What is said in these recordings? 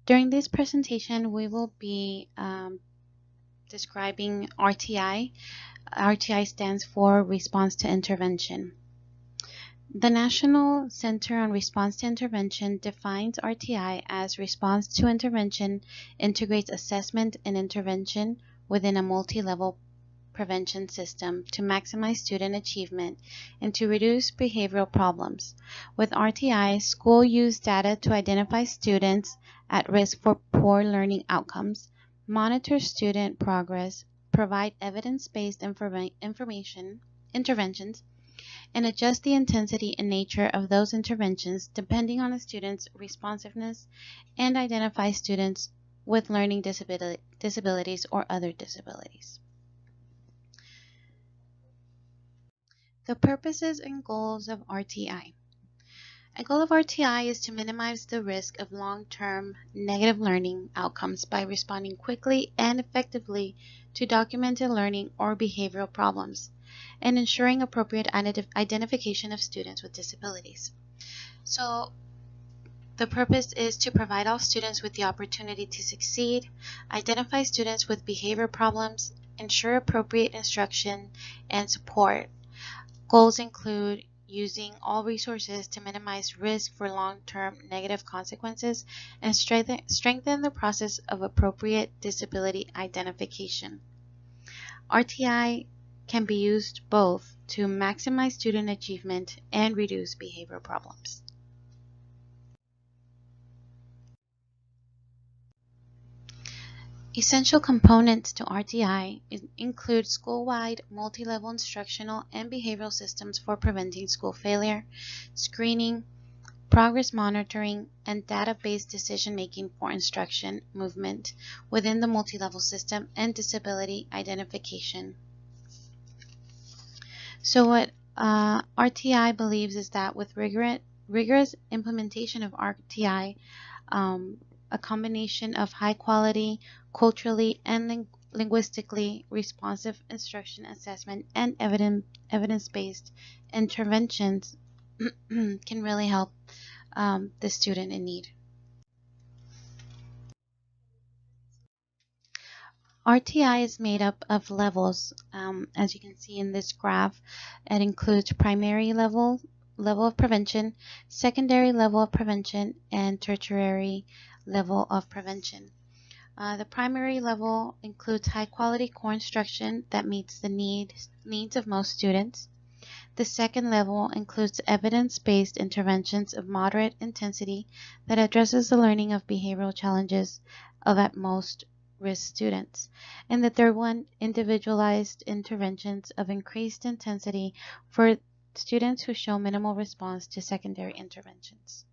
During this presentation, we will be describing RTI. RTI stands for Response to Intervention. The National Center on Response to Intervention defines RTI as response to intervention, integrates assessment and intervention within a multi-level prevention system to maximize student achievement and to reduce behavioral problems. With RTI, schools use data to identify students at risk for poor learning outcomes, monitor student progress, provide evidence-based interventions, and adjust the intensity and nature of those interventions depending on a student's responsiveness, and identify students with learning disabilities or other disabilities. The purposes and goals of RTI. A goal of RTI is to minimize the risk of long-term negative learning outcomes by responding quickly and effectively to documented learning or behavioral problems, and ensuring appropriate identification of students with disabilities. So, the purpose is to provide all students with the opportunity to succeed, identify students with behavior problems, ensure appropriate instruction and support. Goals include using all resources to minimize risk for long-term negative consequences and strengthen the process of appropriate disability identification. RTI can be used both to maximize student achievement and reduce behavioral problems. Essential components to RTI include school-wide, multi-level instructional and behavioral systems for preventing school failure, screening, progress monitoring, and data-based decision-making for instruction movement within the multi-level system, and disability identification. So what RTI believes is that with rigorous implementation of RTI, a combination of high quality, culturally and linguistically responsive instruction assessment and evidence-based interventions can really help the student in need. RTI is made up of levels. As you can see in this graph, it includes primary level of prevention, secondary level of prevention, and tertiary level of prevention. The primary level includes high-quality core instruction that meets the needs of most students. The second level includes evidence-based interventions of moderate intensity that addresses the learning of behavioral challenges of at most risk students. And the third one, individualized interventions of increased intensity for students who show minimal response to secondary interventions.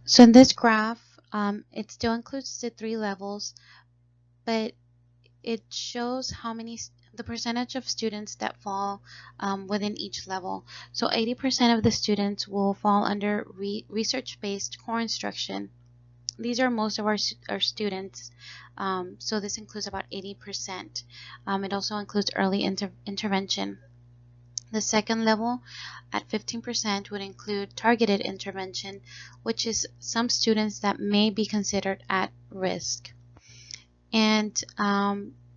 So in this graph, it still includes the three levels, but it shows the percentage of students that fall within each level. So 80% of the students will fall under research-based core instruction. These are most of our students, so this includes about 80%. It also includes early intervention. The second level, at 15%, would include targeted intervention, which is some students that may be considered at risk. And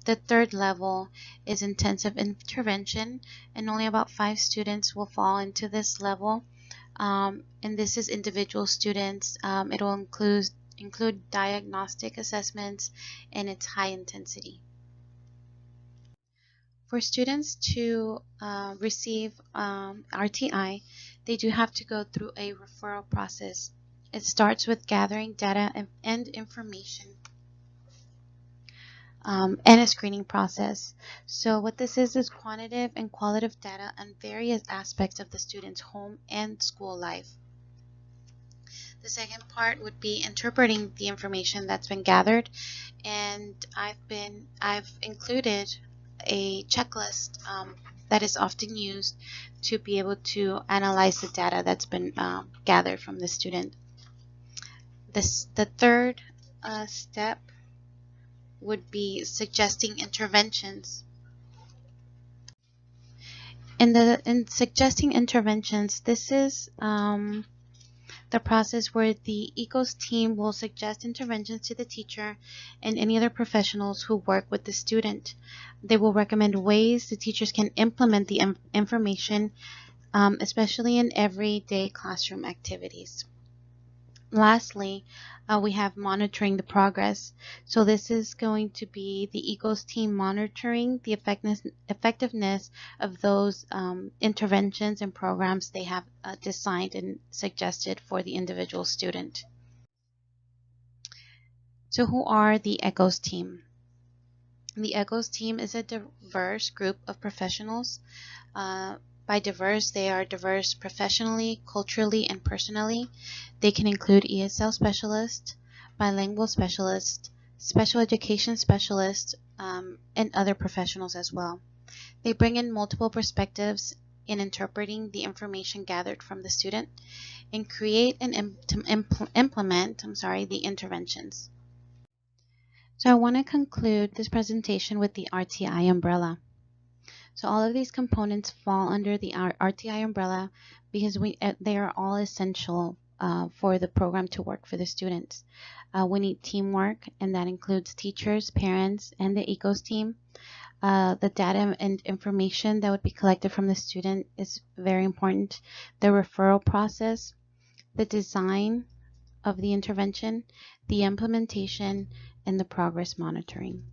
the third level is intensive intervention, and only about 5 students will fall into this level. And this is individual students. It will include diagnostic assessments, and it's high intensity. For students to receive RTI, they do have to go through a referral process. It starts with gathering data and information and a screening process. So what this is quantitative and qualitative data on various aspects of the student's home and school life. The second part would be interpreting the information that's been gathered, and I've included a checklist that is often used to be able to analyze the data that's been gathered from the student. The third step would be suggesting interventions. In suggesting interventions, this is the process where the ECOS team will suggest interventions to the teacher and any other professionals who work with the student. They will recommend ways the teachers can implement the information, especially in everyday classroom activities. Lastly, we have monitoring the progress. So this is going to be the ECOS team monitoring the effectiveness of those interventions and programs they have designed and suggested for the individual student. So who are the ECOS team? The ECOS team is a diverse group of professionals. By diverse, they are diverse professionally, culturally, and personally. They can include ESL specialists, bilingual specialists, special education specialists, and other professionals as well. They bring in multiple perspectives in interpreting the information gathered from the student and create and implement the interventions. So I want to conclude this presentation with the RTI umbrella. So all of these components fall under the RTI umbrella because they are all essential for the program to work for the students. We need teamwork, and that includes teachers, parents, and the ECOS team. The data and information that would be collected from the student is very important. The referral process, the design of the intervention, the implementation, and the progress monitoring.